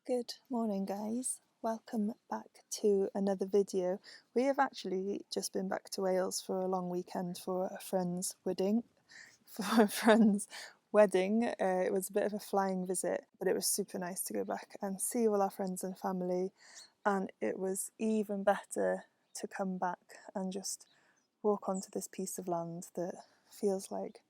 Good morning, guys. Welcome back to another video. We have actually just been back to Wales for a long weekend for a friend's wedding. It was a bit of a flying visit, but it was super nice to go back and see all our friends and family. And it was even better to come back and just walk onto this piece of land that feels like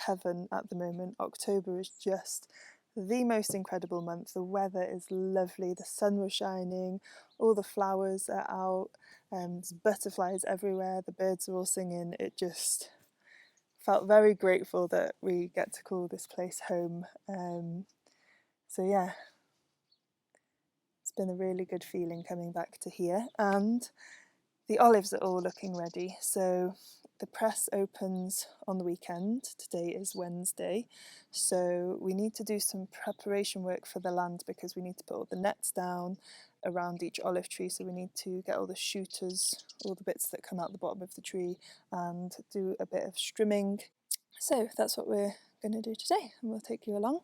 heaven at the moment. October is just the most incredible month. The weather is lovely, the sun was shining, all the flowers are out, there's butterflies everywhere, the birds are all singing. It just felt very grateful that we get to call this place home. So yeah, it's been a really good feeling coming back to here. And the olives are all looking ready. So the press opens on the weekend. Today is Wednesday. So we need to do some preparation work for the land because we need to put all the nets down around each olive tree. So we need to get all the shooters, all the bits that come out the bottom of the tree, and do a bit of strimming. So that's what we're going to do today, and we'll take you along.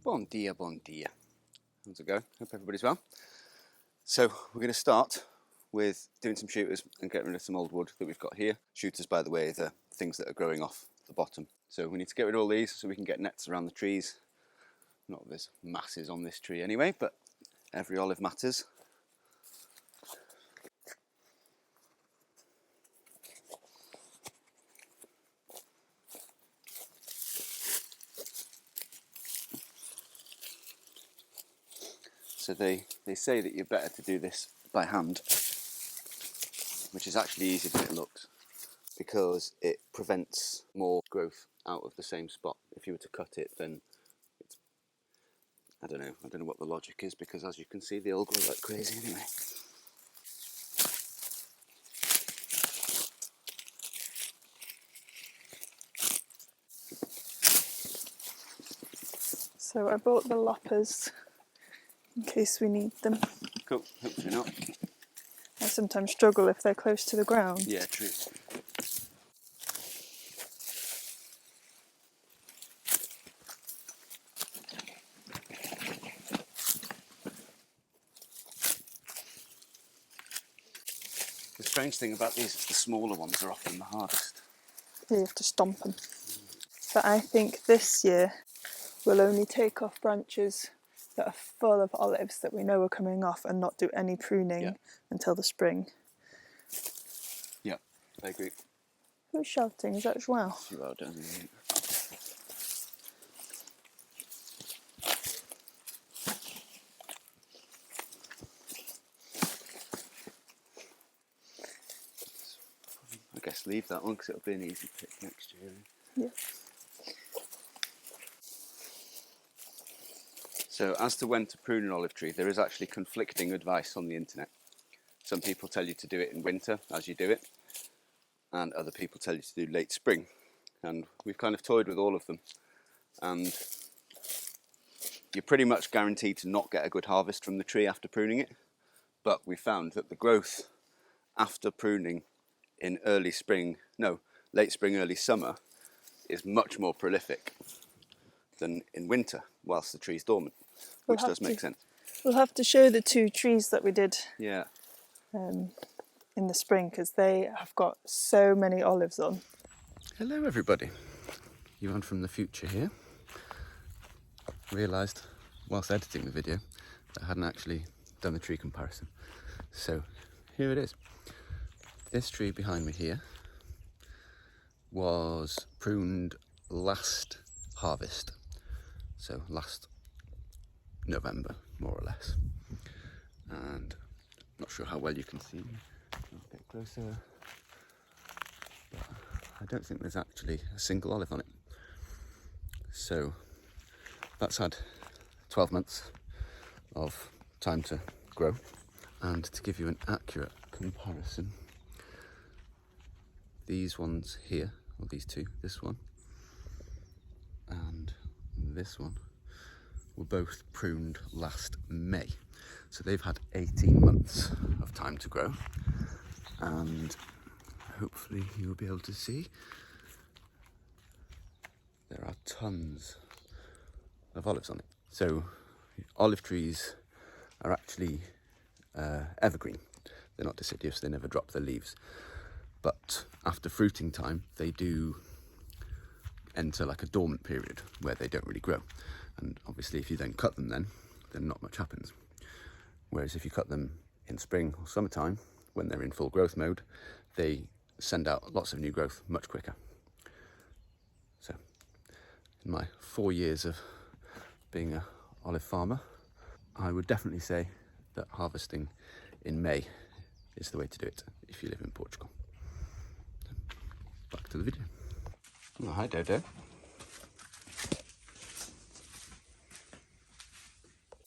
Bon dia, bon dia. How's it going? Hope everybody's well. So we're going to start with doing some shooters and getting rid of some old wood that we've got here. Shooters, by the way, are the things that are growing off the bottom. So we need to get rid of all these so we can get nets around the trees. Not that there's masses on this tree anyway, but every olive matters. So they say that you're better to do this by hand, which is actually easier than it looks, because it prevents more growth out of the same spot. If you were to cut it, then I don't know what the logic is, because as you can see, they all grow like crazy anyway. So I bought the loppers in case we need them. Cool, hopefully not. I sometimes struggle if they're close to the ground. Yeah, true. The strange thing about these is the smaller ones are often the hardest. You have to stomp them. But I think this year we'll only take off branches that are full of olives that we know are coming off and not do any pruning until the spring. Yeah, I agree. Who's shouting? Is that Joao? Joao down there. I guess leave that one because it'll be an easy pick next year. Yeah. So as to when to prune an olive tree, there is actually conflicting advice on the internet. Some people tell you to do it in winter as you do it, and other people tell you to do late spring. And we've kind of toyed with all of them. And you're pretty much guaranteed to not get a good harvest from the tree after pruning it. But we found that the growth after pruning in late spring, early summer, is much more prolific than in winter whilst the tree's dormant, which does make sense. We'll have to show the 2 trees that we did Yeah. in the spring because they have got so many olives on. Hello everybody, Iwan from the future here. Realised whilst editing the video that I hadn't actually done the tree comparison. So here it is. This tree behind me here was pruned last harvest, so last November more or less, and I'm not sure how well you can see me. I'll get closer, but I don't think there's actually a single olive on it. So that's had 12 months of time to grow. And to give you an accurate comparison, these ones here, or these 2, this one and this one, were both pruned last May. So they've had 18 months of time to grow, and hopefully you'll be able to see there are tons of olives on it. So olive trees are actually evergreen. They're not deciduous, they never drop their leaves. But after fruiting time, they do enter like a dormant period where they don't really grow. And obviously if you then cut them then not much happens. Whereas if you cut them in spring or summertime, when they're in full growth mode, they send out lots of new growth much quicker. So in my 4 years of being an olive farmer, I would definitely say that harvesting in May is the way to do it if you live in Portugal. So, back to the video. Oh, hi Dodo.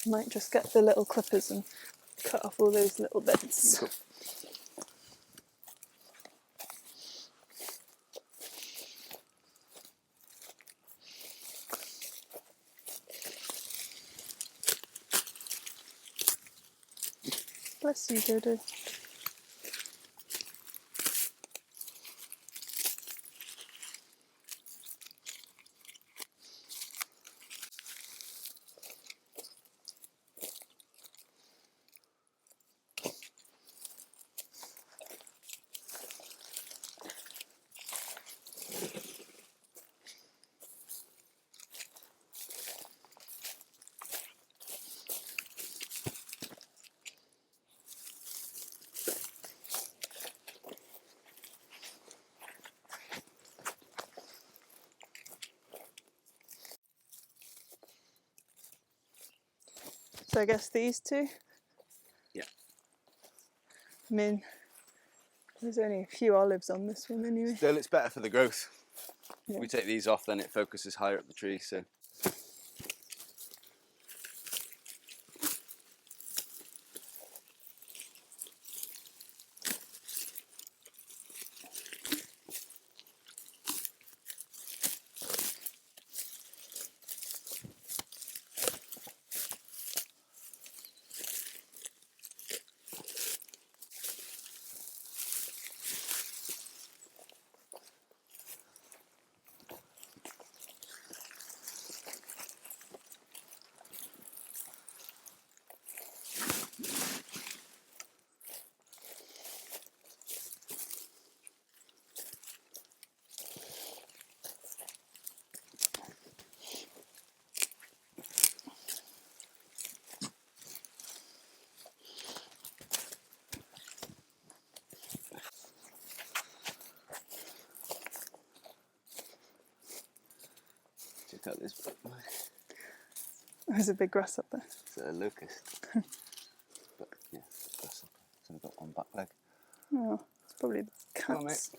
Might just get the little clippers and cut off all those little bits. Cool. Bless you, Dodo. So I guess these 2? Yeah. I mean, there's only a few olives on this one anyway. Still, it's better for the growth. Yeah. If we take these off, then it focuses higher up the tree, so. look at this. There's a big grasshopper. It's a locust. But yeah, grasshopper. So we've got one back leg. Oh, it's probably the Come on, mate. cats.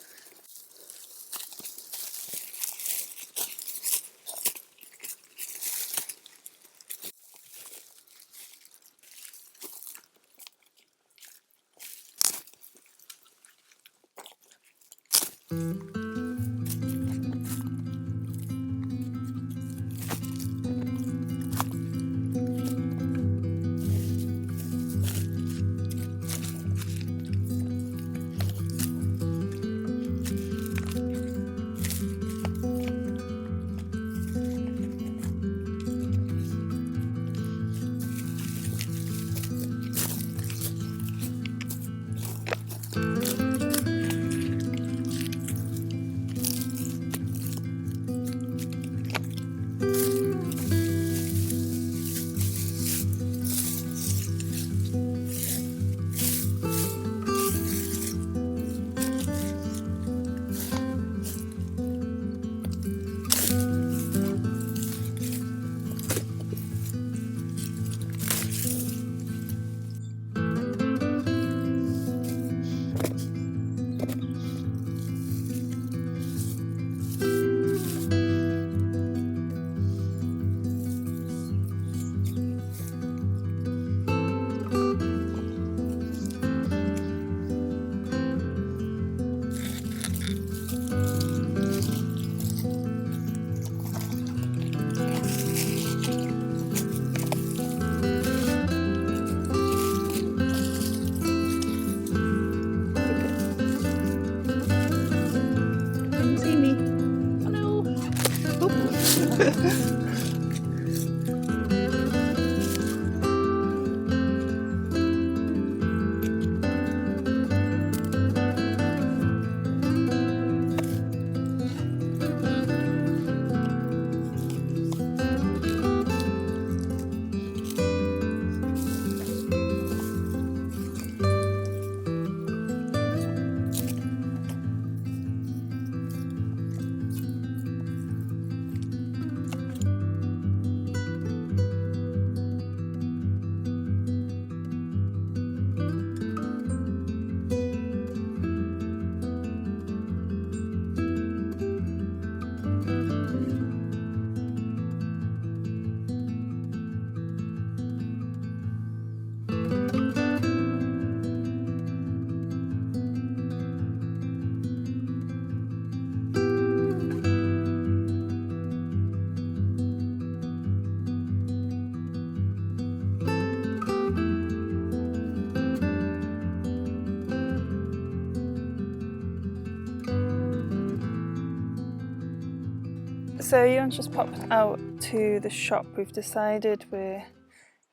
So Iwan's just popped out to the shop. We've decided we're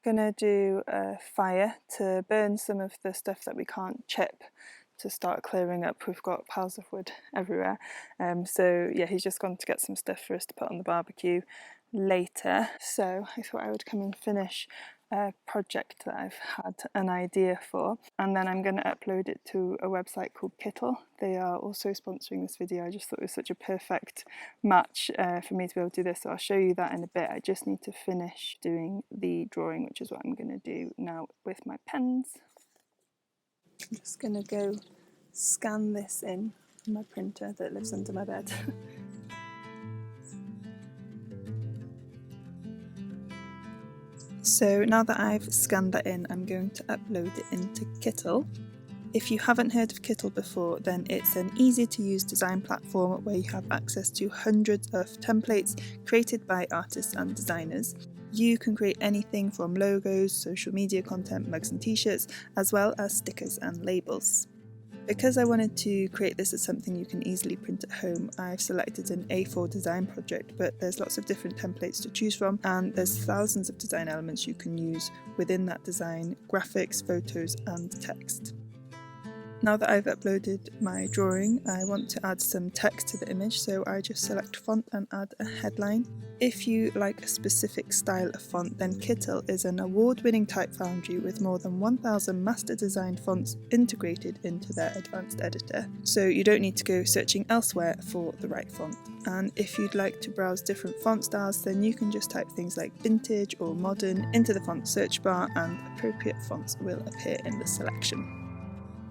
gonna do a fire to burn some of the stuff that we can't chip to start clearing up. We've got piles of wood everywhere. So yeah, he's just gone to get some stuff for us to put on the barbecue later. So I thought I would come and finish a project that I've had an idea for, and then I'm going to upload it to a website called Kittle. They are also sponsoring this video. I just thought it was such a perfect match for me to be able to do this, so I'll show you that in a bit. I just need to finish doing the drawing, which is what I'm going to do now with my pens. I'm just going to go scan this in on my printer that lives under my bed. So now that I've scanned that in, I'm going to upload it into Kittle. If you haven't heard of Kittle before, then it's an easy to use design platform where you have access to hundreds of templates created by artists and designers. You can create anything from logos, social media content, mugs and t-shirts, as well as stickers and labels. Because I wanted to create this as something you can easily print at home, I've selected an A4 design project, but there's lots of different templates to choose from, and there's thousands of design elements you can use within that design: graphics, photos and text. Now that I've uploaded my drawing, I want to add some text to the image, so I just select font and add a headline. If you like a specific style of font, then Kittle is an award-winning type foundry with more than 1,000 master designed fonts integrated into their advanced editor, so you don't need to go searching elsewhere for the right font. And if you'd like to browse different font styles, then you can just type things like vintage or modern into the font search bar and appropriate fonts will appear in the selection.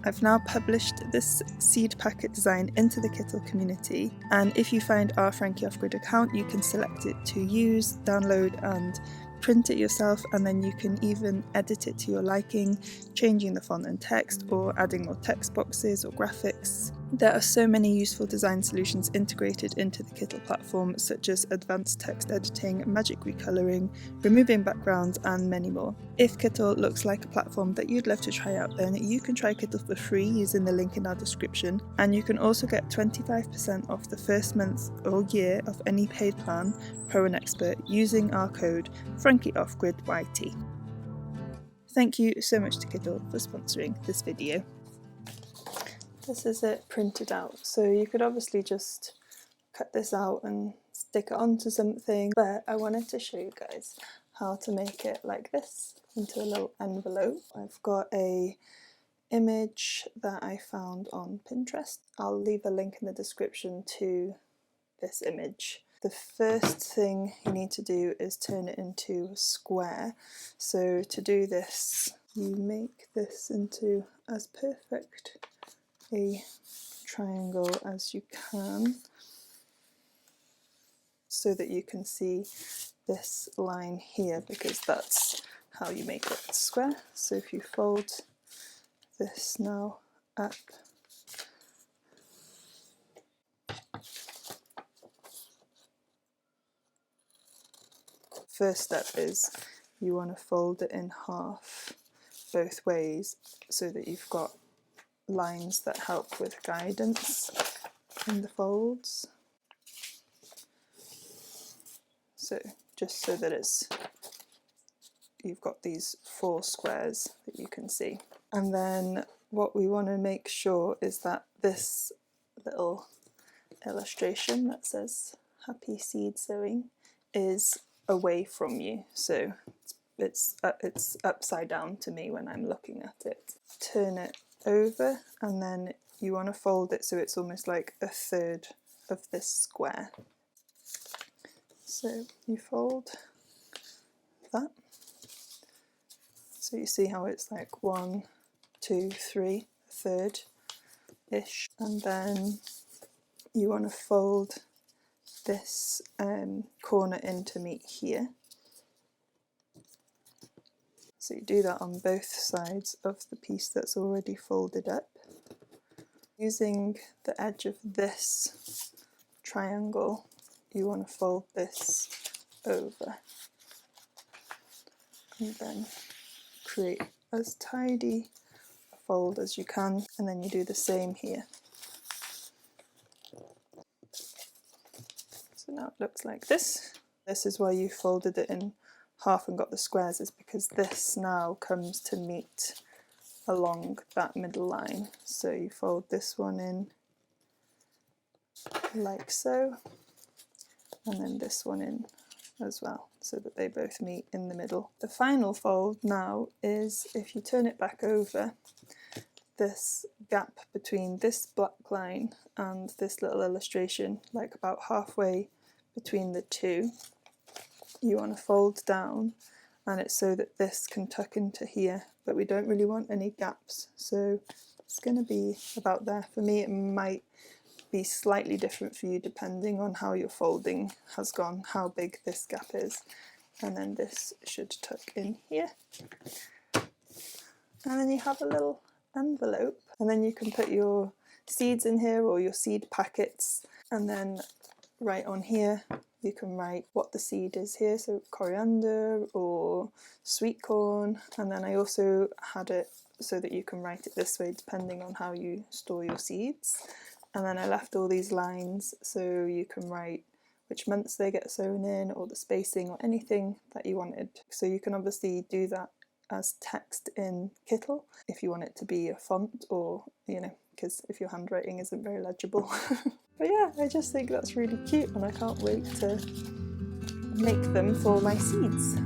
I've now published this seed packet design into the Kittle community, and if you find our Frankie Off-Grid account, you can select it to use, download and print it yourself, and then you can even edit it to your liking, changing the font and text or adding more text boxes or graphics. There are so many useful design solutions integrated into the Kittle platform, such as advanced text editing, magic recoloring, removing backgrounds and many more. If Kittle looks like a platform that you'd love to try out, then you can try Kittle for free using the link in our description, and you can also get 25% off the first month or year of any paid plan, Pro and Expert, using our code FrankieOffGridYT. Thank you so much to Kittle for sponsoring this video. This is it printed out, so you could obviously just cut this out and stick it onto something, but I wanted to show you guys how to make it like this into a little envelope. I've got a image that I found on Pinterest. I'll leave a link in the description to this image. The first thing you need to do is turn it into a square. So to do this, you make this into as perfect a triangle as you can, so that you can see this line here, because that's how you make it square. So if you fold this now up, first step is you want to fold it in half both ways so that you've got lines that help with guidance in the folds. So just so that you've got these 4 squares that you can see. And then what we want to make sure is that this little illustration that says Happy Seed Sowing is away from you, so it's upside down to me when I'm looking at it. Turn it over, and then you want to fold it so it's almost like a third of this square. So you fold that, so you see how it's like 1, 2, 3, a third ish, and then you want to fold this corner in to meet here. So you do that on both sides of the piece that's already folded up. Using the edge of this triangle, you want to fold this over and then create as tidy a fold as you can, and then you do the same here. So now it looks like this. This is why you folded it in half and got the squares, is because this now comes to meet along that middle line. So you fold this one in like so, and then this one in as well, so that they both meet in the middle. The final fold now is, if you turn it back over, this gap between this black line and this little illustration, like about halfway between the two, you want to fold down, and it's so that this can tuck into here, but we don't really want any gaps, so it's going to be about there. For me, it might be slightly different for you depending on how your folding has gone, how big this gap is, and then this should tuck in here, and then you have a little envelope, and then you can put your seeds in here or your seed packets, and then right on here you can write what the seed is here, so coriander or sweet corn, and then I also had it so that you can write it this way depending on how you store your seeds. And then I left all these lines so you can write which months they get sown in, or the spacing, or anything that you wanted. So you can obviously do that as text in Kittle if you want it to be a font, or, you know, because if your handwriting isn't very legible. But yeah, I just think that's really cute and I can't wait to make them for my seeds.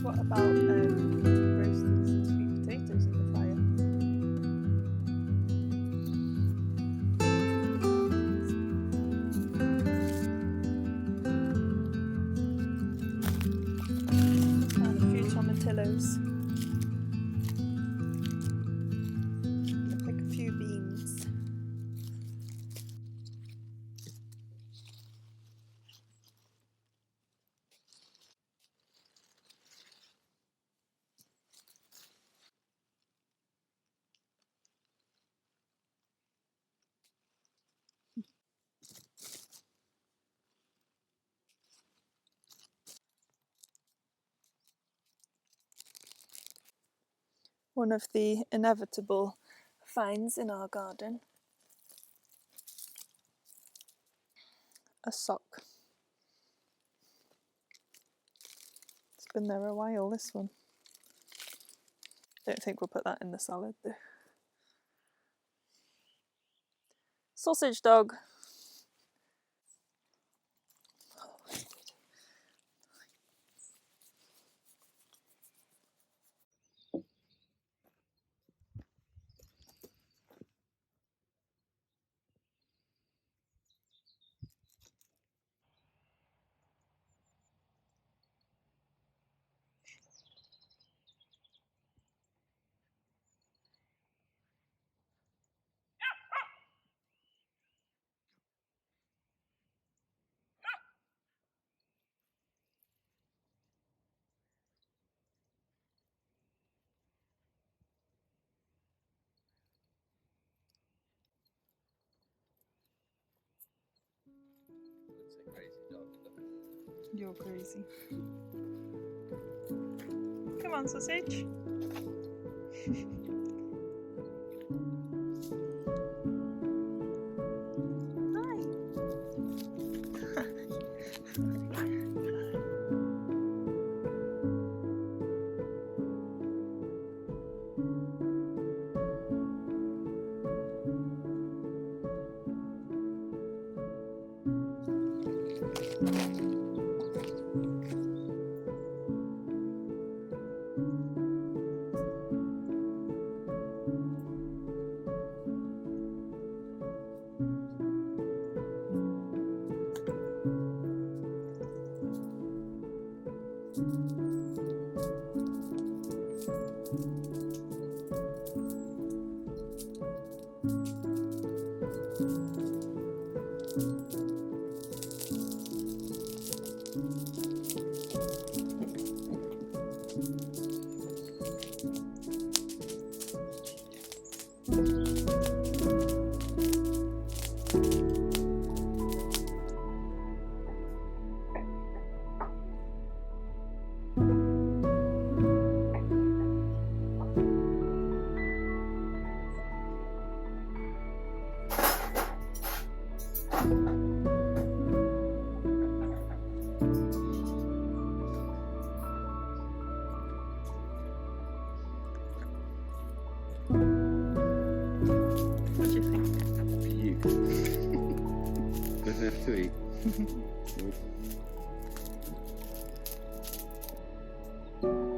What about roasting some sweet potatoes in the fire? And a few tomatillos. Pick a few beans. One of the inevitable finds in our garden. A sock. It's been there a while, this one. Don't think we'll put that in the salad though. Sausage dog. It's a crazy dog. You're crazy. Come on, sausage. to eat. Good.